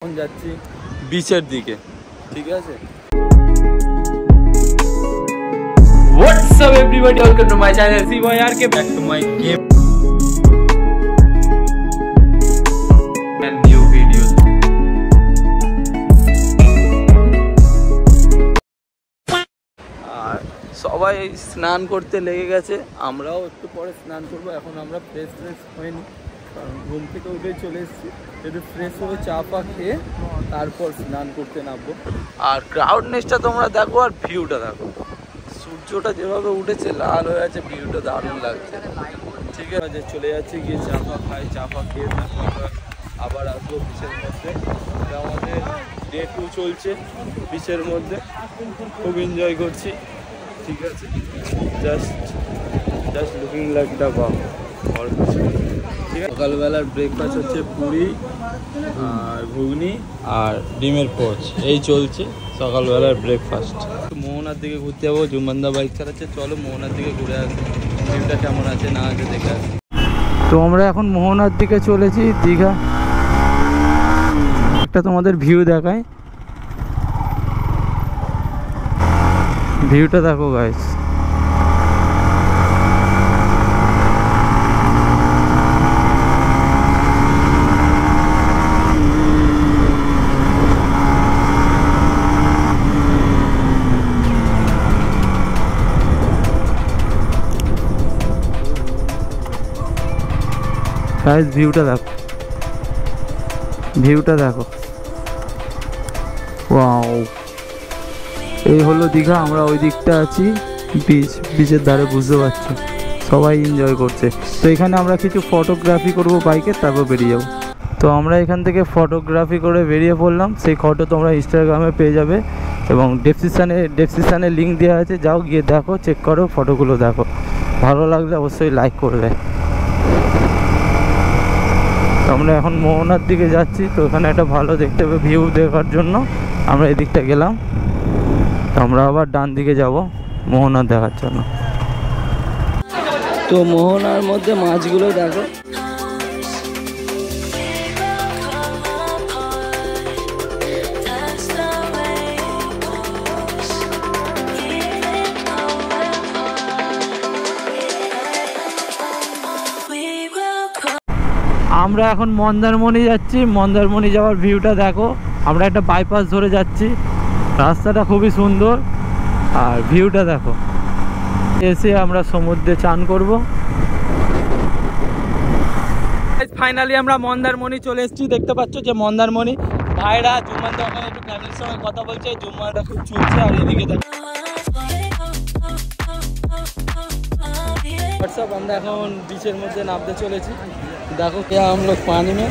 এখন যাচ্ছি বিচের দিকে, ঠিক আছে? What's up everybody, welcome to my channel CYRK, back to my game and new videos. আর সবাই স্নান করতে লেগে গেছে, আমরাও একটু পরে স্নান করবো। এখন আমরা ফ্রেশ হয়নি, কারণ ঘুম থেকে উঠে চলে এসেছি। একটু ফ্রেশ হয়ে চা পা খেয়ে তারপর স্নান করতে নামবো। আর ক্রাউডনেসটা তোমরা দেখো, আর ভিউটা দেখো, সূর্যটা যেভাবে উঠেছে লাল হয়ে আছে, ভিউটা দারুণ লাগছে। ঠিক আছে, চলে যাচ্ছি, গিয়ে চা পা খাই, চা পা খেয়ে তারপর আমরা আবার আসবো বিচের মধ্যে। আমাদের ডে 2 চলছে বিচের মধ্যে, খুব এনজয় করছি। ঠিক আছে, জাস্ট লুকিং লাইক দ্য বাউ। ঠিক আছে, সকালবেলার ব্রেকফাস্ট হচ্ছে পুরি আর ঘুগনি আর ডিমের পোচ, এই চলছে সকালবেলার ব্রেকফাস্ট। মোহনার দিকে ঘুরতে যাবো, জুম্মানদা বাইক চালাচ্ছে, চলো মোহনার দিকে ঘুরে আসি, ভিউটা কেমন আছে না আছে দেখে আসি। তো আমরা এখন মোহনার দিকে চলেছি, দীঘা। একটা তোমাদের ভিউ দেখায়, ভিউটা দেখো গাইস। গাইস ভিউটা দেখো, ভিউটা দেখো, ওয়াও। এই হলো দীঘা, আমরা ওই দিকটা আছি বিচের ধারে, বুঝতে পারছো সবাই এনজয় করছে। তো এখানে আমরা কিছু ফটোগ্রাফি করব বাইকে, তারপর বেরিয়ে যাবো। তো আমরা এখান থেকে ফটোগ্রাফি করে বেরিয়ে পড়লাম। সেই ফটো তোমরা ইনস্টাগ্রামে পেয়ে যাবে এবং ডেসক্রিপশানে লিঙ্ক দেওয়া আছে, যাও গিয়ে দেখো, চেক করো, ফটোগুলো দেখো, ভালো লাগলে অবশ্যই লাইক করবে। আমরা এখন মোহনার দিকে যাচ্ছি, তো ওখানে একটা ভালো দেখতে হবে ভিউ দেখার জন্য আমরা এদিকটা গেলাম। তো আমরা আবার ডান দিকে যাব মোহনা দেখার জন্য। তো মোহনার মধ্যে মাছগুলো দেখো, আমরা এখন মন্দারমণি যাচ্ছি। মন্দারমণি যাওয়ার ভিউটা দেখো, আমরা একটা বাইপাস ধরে যাচ্ছি, রাস্তাটা খুবই সুন্দর আর ভিউটা দেখো। এসে আমরা সমুদ্রে চান করব। ফাইনালি আমরা মন্দারমণি চলে এসেছি, দেখতে পাচ্ছ যে মন্দারমণি ভাইরা জুম্মানটা ওখানে একটু ফ্যামিলির সঙ্গে কথা বলছে, জুম্মাটা খুব চলছে। আর এদিকে দেখো হোয়াটসঅ্যাপ, আমরা এখন বিচের মধ্যে নামতে চলেছি। देखो क्या हम लोग पानी में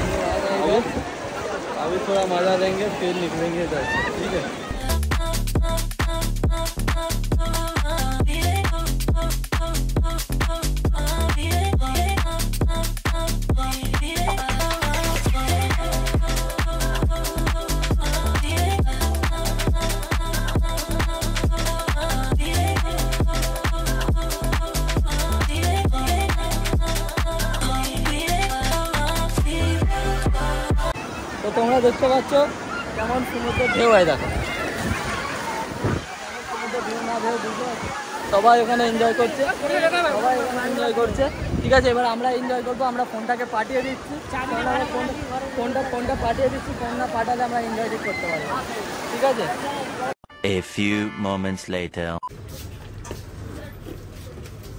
अभी थोड़ा मज़ा लेंगे, फिर निकलेंगे इधर, ठीक है? তো তোমরা দেখতে পাচ্ছ কেমন সমুদ্রের ঢেউ হয়, দেখো সমুদ্রের ঢেউ না ঢেউ বুঝতে পারছো, সবাই ওখানে এনজয় করছে, সবাই ওখানে এনজয় করছে। ঠিক আছে, এবার আমরা এনজয় করবো। আমরা ফোনটাকে পাঠিয়ে দিচ্ছি, ফোনটা পাঠিয়ে দিচ্ছি, ফোন না পাঠালে আমরা এনজয় ঠিক করতে পারবো, ঠিক আছে? A few moments later.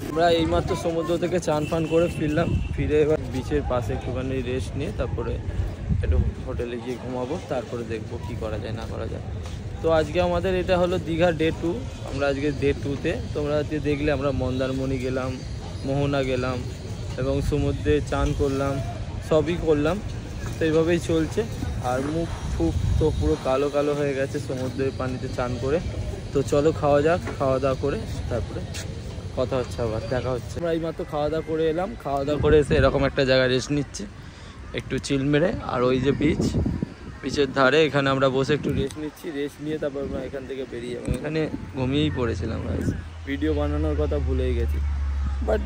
আমরা এইমাত্র সমুদ্র থেকে চান ফান করে ফিরলাম, ফিরে এবার বিচের পাশে একটুখানি রেস্ট নিয়ে তারপরে একটু হোটেলে গিয়ে ঘুমাবো, তারপরে দেখবো কি করা যায় না করা যায়। তো আজকে আমাদের এটা হলো দীঘা ডে 2। আমরা আজকে ডে 2-তে তোমরা আজকে দেখলে আমরা মন্দারমণি গেলাম, মোহনা গেলাম এবং সমুদ্রে চান করলাম, সবই করলাম। তো এইভাবেই চলছে। আর মুখ ফুক তো পুরো কালো কালো হয়ে গেছে সমুদ্রের পানিতে চান করে। তো চলো খাওয়া যাক, খাওয়া দাওয়া করে তারপরে কথা হচ্ছে, আবার দেখা হচ্ছে। আমরা এইমাত্র খাওয়া দাওয়া করে এলাম, খাওয়া দাওয়া করে এসে এরকম একটা জায়গায় রেস্ট নিচ্ছি, একটু চিল মেরে। আর ওই যে বিচের ধারে, এখানে আমরা বসে একটু রেস্ট নিচ্ছি, রেস্ট নিয়ে তারপর আমরা এখান থেকে বেরিয়ে যাবো। এখানে ঘুমিয়েই পড়েছিলাম, ভিডিও বানানোর কথা ভুলেই গেছি। বাট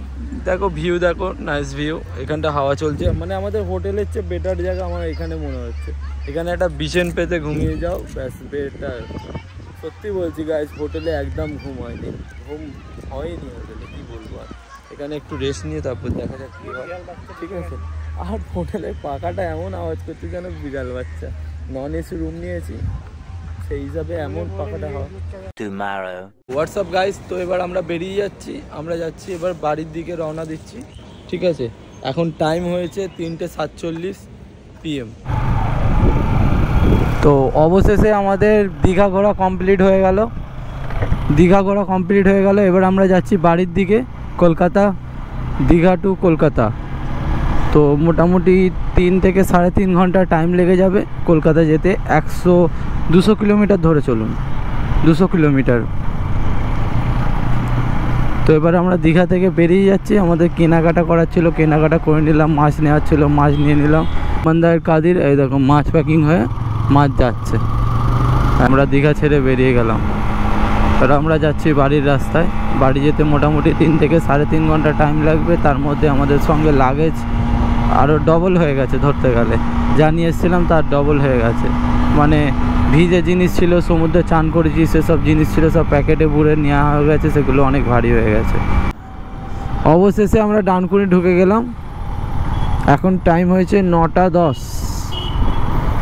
দেখো ভিউ দেখো, নাইস ভিউ, এখানটা হাওয়া চলছে, মানে আমাদের হোটেলের চেয়ে বেটার জায়গা আমার এখানে মনে হচ্ছে। এখানে একটা বিছান পেতে ঘুমিয়ে যাও, ব্যাস বেটার। সত্যি বলছি গাইস, হোটেলে একদম ঘুম হয়নি হোটেলে, কি বলবো আর। এখানে একটু রেস্ট নিয়ে তারপর দেখা যাক কী হয়, ঠিক আছে। আর হোটেলের পাখাটা এমন আওয়াজ করছে যেন বিড়াল বাচ্চা। নন এসি রুম নিয়েছি, সেই হিসাবে এমন পাখাটা হয়। Tomorrow. হোয়াটসঅ্যাপ গাইস, তো এবার আমরা বেরিয়ে যাচ্ছি, আমরা যাচ্ছি এবার বাড়ির দিকে রওনা দিচ্ছি, ঠিক আছে। এখন টাইম হয়েছে 3:47 PM। তো অবশেষে আমাদের দীঘা ঘোরা কমপ্লিট হয়ে গেল। এবার আমরা যাচ্ছি বাড়ির দিকে, কলকাতা, দীঘা টু কলকাতা। তো মোটামুটি 3 থেকে 3.5 ঘন্টা টাইম লেগে যাবে কলকাতা যেতে। 200 কিলোমিটার ধরে চলুন, 200 কিলোমিটার। তো এবার আমরা দীঘা থেকে বেরিয়ে যাচ্ছি, আমাদের কেনাকাটা করার ছিল, কেনাকাটা করে নিলাম, মাছ নেওয়ার ছিল, মাছ নিয়ে নিলাম। মন্দার কাদির, এই দেখো মাছ প্যাকিং হয়ে মাছ যাচ্ছে। আমরা দীঘা ছেড়ে বেরিয়ে গেলাম, এবার আমরা যাচ্ছি বাড়ির রাস্তায়। বাড়ি যেতে মোটামুটি 3 থেকে 3.5 ঘন্টা টাইম লাগবে। তার মধ্যে আমাদের সঙ্গে লাগেজ আরও ডবল হয়ে গেছে, ধরতে গেলে যা নিয়ে এসেছিলাম তার ডবল হয়ে গেছে। মানে ভিজে জিনিস ছিল, সমুদ্রে চান করেছি, সেসব জিনিস ছিল সব প্যাকেটে ভরে নেওয়া হয়ে গেছে, সেগুলো অনেক ভারী হয়ে গেছে। অবশেষে আমরা ডানকুনি ঢুকে গেলাম। এখন টাইম হয়েছে 9:10,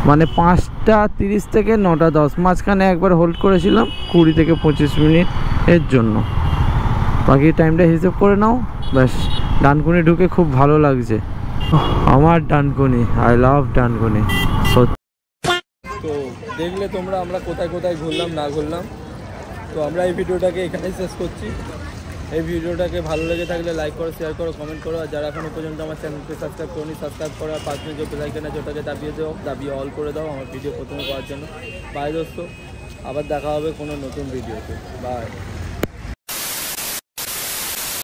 মানে 5:30 থেকে 9:10, মাঝখানে একবার হোল্ড করেছিলাম 20 থেকে 25 মিনিট এর জন্য। বাকি টাইমটা হিসেব করে নাও। ব্যাস, ডানকুনি ঢুকে খুব ভালো লাগছে আমার। Dankuni, I love Dankuni. তো দেখলে তোমরা আমরা কোথায় কোথায় ঘুরলাম না ঘুরলাম। তো আমরা এই ভিডিওটাকে এখানেই শেষ করছি। এই ভিডিওটাকে ভালো লেগে থাকলে লাইক করো, শেয়ার করো, কমেন্ট করো। আর যারা এখনো পর্যন্ত আমার চ্যানেলকে সাবস্ক্রাইব করোনি, সাবস্ক্রাইব করো। আর 5 মিনিট যে বেল আইকন আছে ওটাকে দাবিয়ে অল করে দাও আমার ভিডিও প্রথমে পাওয়ার জন্য। বাই দোস্ত, আবার দেখা হবে কোনো নতুন ভিডিওতে। বাই।